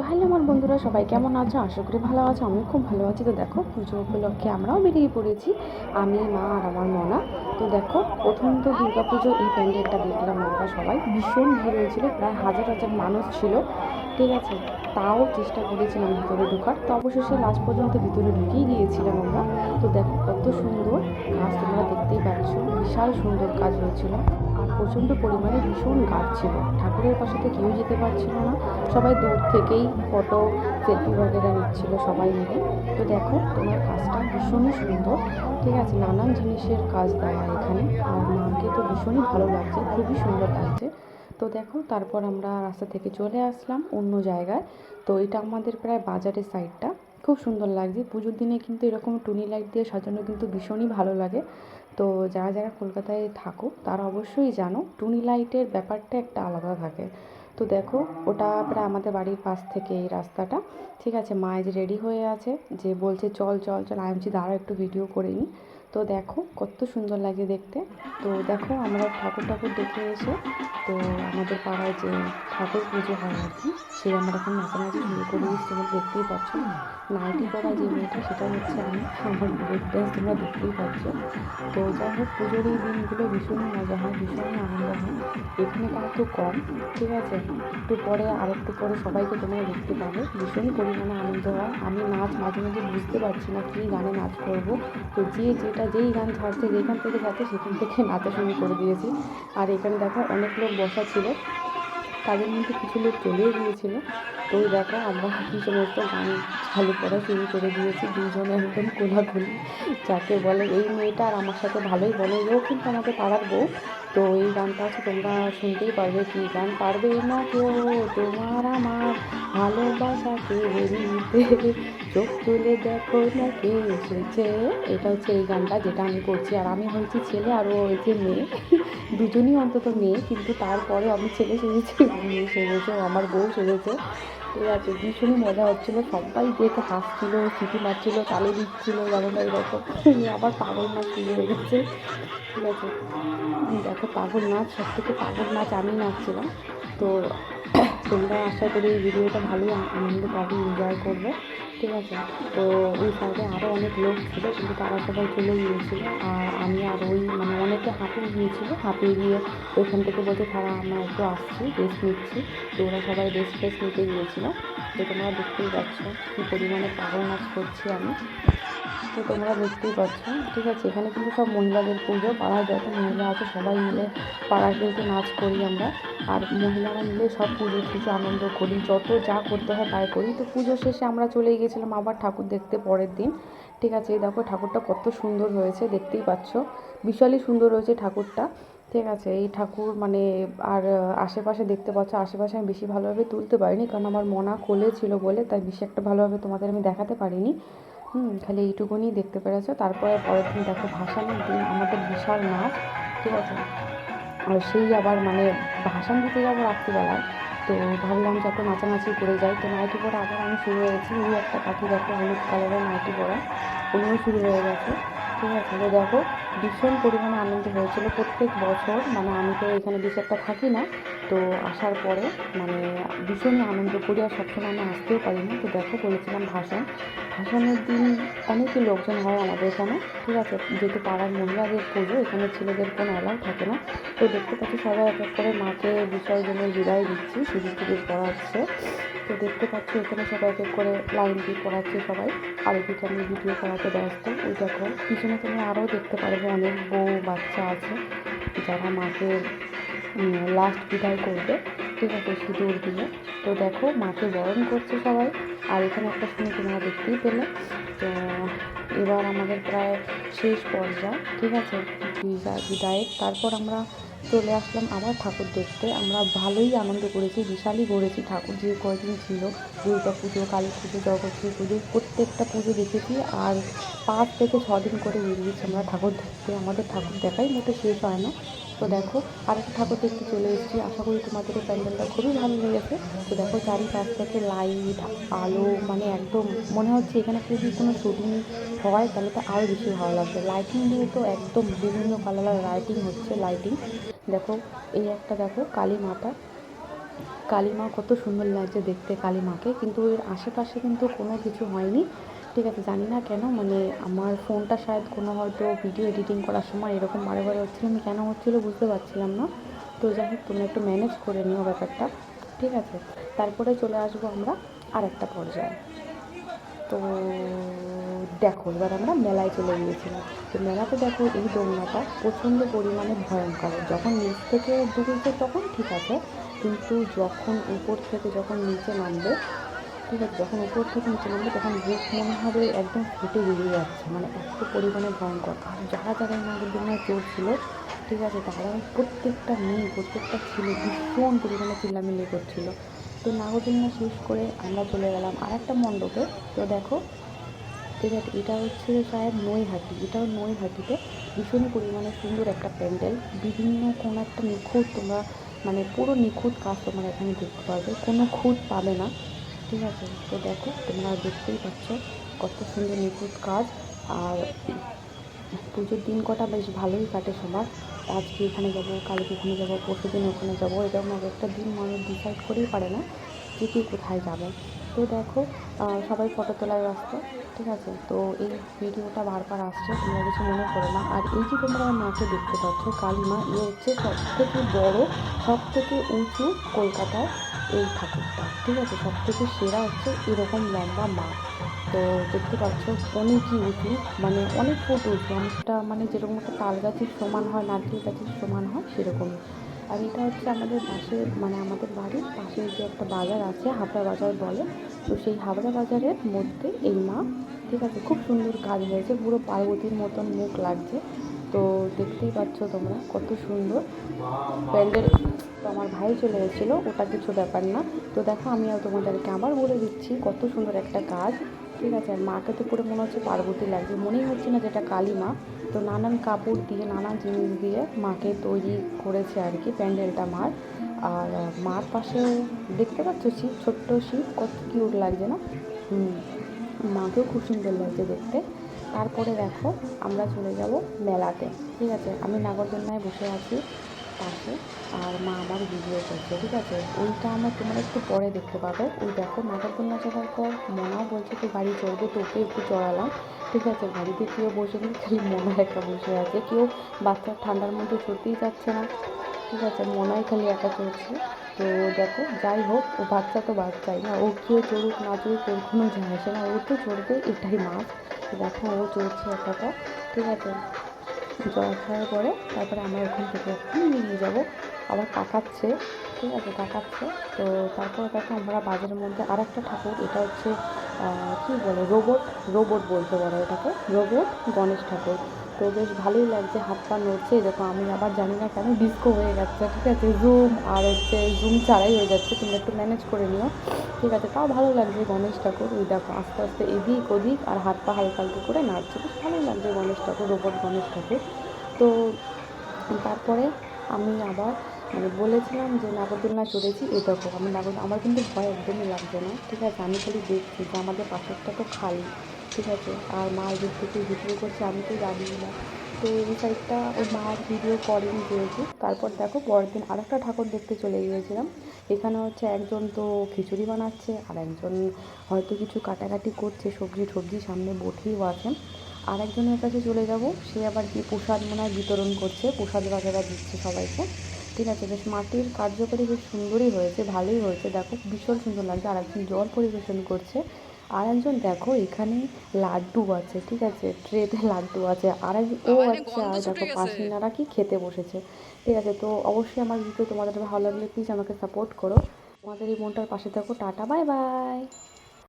Hello আমার বন্ধুরা, সবাই কেমন আছো? আশা করি ভালো আছো। আমি খুব ভালো আছি। তো দেখো, পুজো উপলক্ষে আমরাও বেরিয়ে পড়েছি, আমি, মা আর আমার মনা। তো দেখো, প্রথম তো দুর্গাপুজো এই প্যান্ডেলটা দেখলাম আমরা সবাই। ভীষণ ভিড় হয়েছিল, প্রায় হাজার হাজার মানুষ ছিল। ঠিক আছে, তাও চেষ্টা করেছিলাম ভিতরে ঢোকার, তো অবশেষে লাস্ট পর্যন্ত ভিতরে ঢুকেই গিয়েছিলাম আমরা। তো দেখো কত সুন্দর কাজ, তোমরা দেখতেই পাচ্ছ, বিশাল সুন্দর কাজ হয়েছিল। আর প্রচণ্ড পরিমাণে ভীষণ গাছ ছিল, ঠাকুরের পাশে তো কেউ যেতে পারছিল না, সবাই দূর থেকেই ফটো সেলফি বগেরা নিচ্ছিল সবাই মিলে। তো দেখো, তোমার কাজটা ভীষণই সুন্দর। ঠিক আছে, নানান জিনিসের কাজ দেওয়া এখানে, আর মাকে তো ভীষণই ভালো লাগছে, খুবই সুন্দর লাগছে। তো দেখো, তারপর আমরা রাস্তা থেকে চলে আসলাম অন্য জায়গায়। তো এটা আমাদের প্রায় বাজারের সাইডটা, খুব সুন্দর লাগছে। পুজোর দিনে কিন্তু এরকম টুনি লাইট দিয়ে সাজানো কিন্তু ভীষণই ভালো লাগে। তো যারা যারা কলকাতায় থাকো তারা অবশ্যই জানো, টুনি লাইটের ব্যাপারটা একটা আলাদা থাকে। তো দেখো, ওটা প্রায় আমাদের বাড়ির পাশ থেকে এই রাস্তাটা। ঠিক আছে, মা যে রেডি হয়ে আছে, যে বলছে চল চল চল, আমি বলছি দাঁড়াও একটু ভিডিও করে নিই। তো দেখো কত সুন্দর লাগে দেখতে। তো দেখো, আমরা ঠাকুর ঠাকুর দেখে এসে, তো আমাদের পাড়ায় যে ঠাকুর পুজো হয় আর কি, সেই আমরা এখন নাচানাচি শুরু করে দিচ্ছি। তোমরা দেখতেই পাচ্ছ, নাইটি পরা যে মেয়েটা সেটা হচ্ছে আমি, আমার ব্রেক ড্যান্স তোমরা দেখতেই পাচ্ছ। তো যাই হোক, পুজোর এই দিনগুলো ভীষণই মজা হয়, ভীষণই আনন্দ হয়। এখানে কিন্তু কম। ঠিক আছে, একটু পরে আরেকটু পরে সবাইকে তোমরা দেখতে পাবে, ভীষণই পরিমাণে আনন্দ হয়। আমি নাচ মাঝে মাঝে বুঝতে পারছি না কী গানে নাচ করব। তো যেই গান ছাড়ছে, যেখান থেকে যাচ্ছে সেখান থেকে নাচা শুরু করে দিয়েছি। আর এখানে দেখো অনেক লোক বসা ছিল, তাদের মধ্যে কিছু লোক চলেও গিয়েছিল। তো ওই দেখো, আমরা কী সমস্ত গান চালু করা শুরু করে দিয়েছি, দুজনে একদম কোলাকুলি, যাকে বলে। এই মেয়েটা আর আমার সাথে ভালোই বলে, এও কিন্তু আমাদের পাড়ার বউ। তো এই গানটা হচ্ছে, তোমরা শুনতেই পারবে। কী গান? পারবে না কেউ তোমার আমার ভালোবাসাকে নিতে, চোখ তুলে দেখো না কে এসেছে। এটা হচ্ছে এই গানটা যেটা আমি করছি। আর আমি হয়েছি ছেলে আর ও হয়েছে মেয়ে, দুজনই অন্তত মেয়ে, কিন্তু তারপরে আমি ছেলে সেজেছি, মেয়ে সেজেছে, ও আমার বউ সেজেছে। ঠিক আছে, ভীষণই মজা হচ্ছিলো, সবাই দেখে হাসছিল, সিটি মারছিল, তালি দিচ্ছিলো, জানো না এরকম। আবার পাগল নাচ শুরু হয়ে গেছে। ঠিক আছে, দেখো পাগল নাচ, সব থেকে পাগল নাচ আমি নাচছিলাম। তো তোমরা আশা করি এই ভিডিওটা ভালোই আনন্দ পাবে, এনজয় করবে। ঠিক আছে, তো ওই সাইডে আরও অনেক লোক ছিল, কিন্তু তারা সবাই চলে গিয়েছিলো। আর আমি আর ওই মানে অনেকে হাঁপিয়ে গিয়েছিলো, হাঁপিয়ে গিয়ে ওইখান থেকে বলতে তারা আমরা একটু আসছি, রেস্ট নিচ্ছি। তো ওরা সবাই রেস্ট ফেস্ট নিতে গিয়েছিলো। তো তোমরা দেখতেই পাচ্ছ কী পরিমাণে পাগল নাচ করছি আমি। তো তোমরা দেখতেই পাচ্ছ। ঠিক আছে, এখানে কিন্তু সব মহিলাদের পুজো, পাড়ায় যত মহিলা আছে সবাই মিলে পাড়ায় কিন্তু নাচ করি আমরা। আর মহিলারা মিলে সব পুজো কিছু আনন্দ করি, যত যা করতে হয় তাই করি। তো পুজো শেষে আমরা চলে গিয়েছিলাম আবার ঠাকুর দেখতে পরের দিন। ঠিক আছে, এই দেখো ঠাকুরটা কত সুন্দর হয়েছে, দেখতেই পাচ্ছ, বিশালই সুন্দর হয়েছে ঠাকুরটা। ঠিক আছে, এই ঠাকুর মানে, আর আশেপাশে দেখতে পাচ্ছ, আশেপাশে আমি বেশি ভালোভাবে তুলতে পারিনি, কারণ আমার মনা কোলে ছিল বলে, তাই বেশি একটা ভালোভাবে তোমাদের আমি দেখাতে পারিনি। খালি এইটুকুনি দেখতে পেরেছো। তারপরে পরের দিন দেখো, ভাসানের দিন আমাদের বিশাল নাচ। ঠিক আছে, আর সেই আবার মানে ভাসান দিতে যাবো রাত্রিবেলায়। তো ভাবলাম যে একটু নাচানাচি করে যাই। তো নাইটি পরা আবার আমি শুরু হয়েছি, ওই একটা পাখি দেখো হলুদ কালারের নাইটি পরা, উনিও শুরু হয়ে গেছে। ঠিক আছে, তো দেখো ভীষণ পরিমাণে আনন্দ হয়েছিল। প্রত্যেক বছর মানে আমি তো এখানে বেশি একটা থাকি না, তো আসার পরে মানে ভীষণই আনন্দ করি, আর সবসময় আমি আসতেও পারি না। তো দেখো, করেছিলাম ভাসান। ভাসানের দিন অনেকই লোকজন হয় আমাদের এখানে। ঠিক আছে, যেহেতু পাড়ার মহিলাদের পুজো, এখানে ছেলেদের কোনো অ্যালাউ থাকে না। তো দেখতে পাচ্ছি সবাই এক এক করে মাকে বিসর্জনের বিদায় দিচ্ছি, সিঁদুর টিঁদুর পড়াচ্ছে। তো দেখতে পাচ্ছি এখানে সবাই এক এক করে লাইন দিয়ে পড়াচ্ছে সবাই, আর এদিকে আমি ভিডিও করাতে ব্যস্ত। ওই দেখো পিছনে তোমরা আরও দেখতে পারবে অনেক বউ বাচ্চা আছে, যারা মাকে লাস্ট বিদায় করবে। ঠিক আছে, সিঁদুর দিয়ে। তো দেখো মাকে বরণ করছে সবাই। আর এখানে একটা শুনে তোমরা দেখতেই পেলে। তো এবার আমাদের প্রায় শেষ পর্যায়ে। ঠিক আছে, বিদায়ের তারপর আমরা চলে আসলাম আবার ঠাকুর দেখতে। আমরা ভালোই আনন্দ করেছি, বিশালই ঘুরেছি। ঠাকুর যে কয়দিন ছিল, দুর্গা পুজো, কালী পুজো, জগদ্ধাত্রী পুজো, প্রত্যেকটা পুজো দেখেছি। আর 5 থেকে 6 দিন করে বেরিয়েছি আমরা ঠাকুর দেখতে, আমাদের ঠাকুর দেখাই মোটে শেষ হয় না। তো দেখো, আরেকটা ঠাকুর দেখতে চলে এসেছি, আশা করি তোমাদের এই প্যান্ডেলটা খুবই ভালো লেগেছে। তো দেখো চারিপাশ থেকে লাইট, আলো, মানে একদম মনে হচ্ছে এখানে যদি কোনো শুটিং হয় তাহলে তো আরও বেশি ভালো লাগবে। লাইটিং দিয়ে তো একদম বিভিন্ন কালারের লাইটিং হচ্ছে, লাইটিং। দেখো, এই একটা দেখো কালী মাতা, কালী মা কত সুন্দর লাগছে দেখতে কালী মাকে, কিন্তু এর আশেপাশে কিন্তু কোনো কিছু হয়নি। ঠিক আছে, জানি না কেন, মানে আমার ফোনটা শায়দ কোনো হয়তো ভিডিও এডিটিং করার সময় এরকম বারে বারে হচ্ছিলো, আমি কেন হচ্ছিলো বুঝতে পারছিলাম না। তো যাই হোক, তোমরা একটু ম্যানেজ করে নিও ব্যাপারটা, ঠিক আছে। তারপরে চলে আসবো আমরা আর একটা পর্যায়ে। তো দেখো, এবার আমরা মেলায় চলে গিয়েছিলাম। তো মেলাতে দেখো এই দোলনাটা প্রচণ্ড পরিমাণে ভয়ঙ্কর। যখন নিচ থেকে ডুবেছে তখন ঠিক আছে, কিন্তু যখন উপর থেকে যখন নিচে নামবে, ঠিক আছে, যখন উপর থেকে নিচে নামবে তখন বুক মনে হবে একদম ফেটে বেরিয়ে যাচ্ছে, মানে এত পরিমাণে ভয়ঙ্কর। আর যারা যারা এই নাগরদোলনায় চড়ছিল, ঠিক আছে, তারা প্রত্যেকটা মেয়ে প্রত্যেকটা ছেলে ভীষণ পরিমাণে চিল্লামিল্লি করছিল। তো নাগরদোলনা শেষ করে আমরা চলে গেলাম আর একটা মণ্ডপে। তো দেখো, ঠিক আছে, এটা হচ্ছে শায়দ নৈহাটি, এটাও নৈহাটিতে ভীষণই পরিমাণে সুন্দর একটা প্যান্ডেল। বিভিন্ন কোনো একটা নিখুঁত, তোমরা মানে পুরো নিখুঁত কাজ তোমরা এখানে দেখতে পারবে, কোনো খুঁত পাবে না, ঠিক আছে। তো দেখো, তোমরা দেখতেই পাচ্ছ কত সুন্দর নিখুঁত কাজ। আর পুজোর দিন কটা বেশ ভালোই কাটে সবার। আজকে এখানে যাবো, কালকে এখানে যাবো, পরশু দিন ওখানে যাবো, এরকম এক একটা দিন মানুষ ডিসাইড করেই পারে না যে কে কোথায় যাবে। তো দেখো, সবাই ফটো তোলায় ব্যস্ত, ঠিক আছে। তো এই ভিডিওটা বারবার আসছে, তোমরা কিছু মনে করো না। আর এই যে তোমরা মাকে দেখতে পাচ্ছ, কালী মা, এ হচ্ছে সবথেকে বড়, সবথেকে উঁচু কলকাতার এই ঠাকুরটা, ঠিক আছে। সবথেকে সেরা হচ্ছে এরকম লম্বা মা। তো দেখতে পাচ্ছ অনেকই উঁচু, মানে অনেক ফুট উঁচু, অনেকটা মানে যেরকম একটা তাল গাছের সমান হয়, নারকেল গাছের সমান হয় সেরকমই। আর এটা হচ্ছে আমাদের পাশে, মানে আমাদের বাড়ির পাশে যে একটা বাজার আছে, হাবড়া বাজার বলে। তো সেই হাবড়া বাজারের মধ্যে এই মা, ঠিক আছে। খুব সুন্দর কাজ হয়েছে, পুরো পার্বতীর মতন মুখ লাগছে। তো দেখতেই পাচ্ছ তোমরা কত সুন্দর প্যান্ডেল। তো আমার ভাই চলে এসেছিলো, ওটা কিছু ব্যাপার না। তো দেখো, আমি আর তোমাদেরকে আবার বলে দিচ্ছি কত সুন্দর একটা কাজ, ঠিক আছে। আর মাকে তো পুরো মনে হচ্ছে পার্বতী লাগছে, মনেই হচ্ছে না যেটা কালী মা। তো নানান কাপড় দিয়ে, নানান জিনিস দিয়ে মাকে তৈরি করেছে আর কি প্যান্ডেলটা মার। আর মার পাশে দেখতে পাচ্ছ শিব, ছোট্ট শিব, কত কিউট লাগছে না? মাকেও খুব সুন্দর লাগছে দেখতে। তারপরে দেখো, আমরা চলে যাব মেলাতে, ঠিক আছে। আমি নাগরদোলনায় বসে আছি পাশে, আর মা আমার ভিডিও করছে, ঠিক আছে। ওইটা আমরা তোমরা একটু পরে দেখতে পাবে। ওই দেখো, নাগরদোলনা চড়ার পর মনাও বলছে তো গাড়ি চড়বে, তো ওকে একটু চড়ালাম, ঠিক আছে। গাড়িতে কেউ বসে নেই, খালি মনা একা বসে আছে। কেউ বাচ্চার ঠান্ডার মধ্যে চড়তেই যাচ্ছে না, ঠিক আছে, মনাই খালি একা চড়ছে। তো দেখো, যাই হোক, ও বাচ্চা তো বাচ্চাই না, ও কেউ চড়ুক না চড়ুক ওর কোনো যায় আসে না, ও তো চড়বে, এটাই মাছ। তো দেখো, ও চড়ছে একাটা, ঠিক আছে। জল খাওয়ার পরে তারপরে আমরা ওখান থেকে এখন বেরিয়ে যাবো। আবার তাকাচ্ছে, ঠিক আছে, তাকাচ্ছে। তো তারপরে দেখো, আমরা বাজারের মধ্যে আর একটা ঠাকুর, এটা হচ্ছে কী বলে, রোবট, রোবট বলতে পারো এটাকে, রোবট গণেশ ঠাকুর। তো বেশ ভালোই লাগছে, হাত পা নড়ছে, দেখো। আমি আবার জানি না কেন ডিস্কো হয়ে যাচ্ছে, ঠিক আছে, জুম আর হচ্ছে জুম ছাড়াই হয়ে যাচ্ছে, তোমরা একটু ম্যানেজ করে নিও, ঠিক আছে। তাও ভালো লাগছে গণেশ ঠাকুর, ওই দেখো আস্তে আস্তে এদিক ওদিক আর হাত পা হালকা হালকা করে নাড়ছে, বেশ ভালোই লাগছে গণেশ ঠাকুর, রোবট গণেশ ঠাকুর। তো তারপরে আমি আবার মানে বলেছিলাম যে নাগরদোলনা চড়েছি, এই দেখো আমি আমার কিন্তু ভয় একদমই লাগছে না, ঠিক আছে। আমি খালি দেখছি যে আমাদের পাশেরটা তো খালি, ঠিক আছে। আর মা এদিক থেকে ভিডিও করছে, আমি তো দাঁড়িয়ে না। তো এই সাইডটা ওই মার ভিডিও করেনি যেহেতু। তারপর দেখো, পরের দিন আর একটা ঠাকুর দেখতে চলে গিয়েছিলাম। এখানে হচ্ছে একজন তো খিচুড়ি বানাচ্ছে, আর একজন হয়তো কিছু কাটাকাটি করছে, সবজি টবজি সামনে বটিও আছে। আর একজনের কাছে চলে যাব, সে আবার কি প্রসাদ মনে হয় বিতরণ করছে, প্রসাদ বাগেরা দিচ্ছে সবাইকে, ঠিক আছে। বেশ মাটির কার্যকরী বেশ সুন্দরই হয়েছে, ভালোই হয়েছে, দেখো ভীষণ সুন্দর লাগছে। আর একজন জল পরিবেশন করছে, আর একজন দেখো এখানে লাড্ডু আছে, ঠিক আছে, ট্রেতে লাড্ডু আছে। আর ও আছে, আর দেখো পাশিনারা কি খেতে বসেছে, ঠিক আছে। তো অবশ্যই আমার ভিডিও তোমাদের ভালো লাগলে প্লিজ আমাকে সাপোর্ট করো, তোমাদের এই মনটার পাশে থাকো। Tata, bye bye.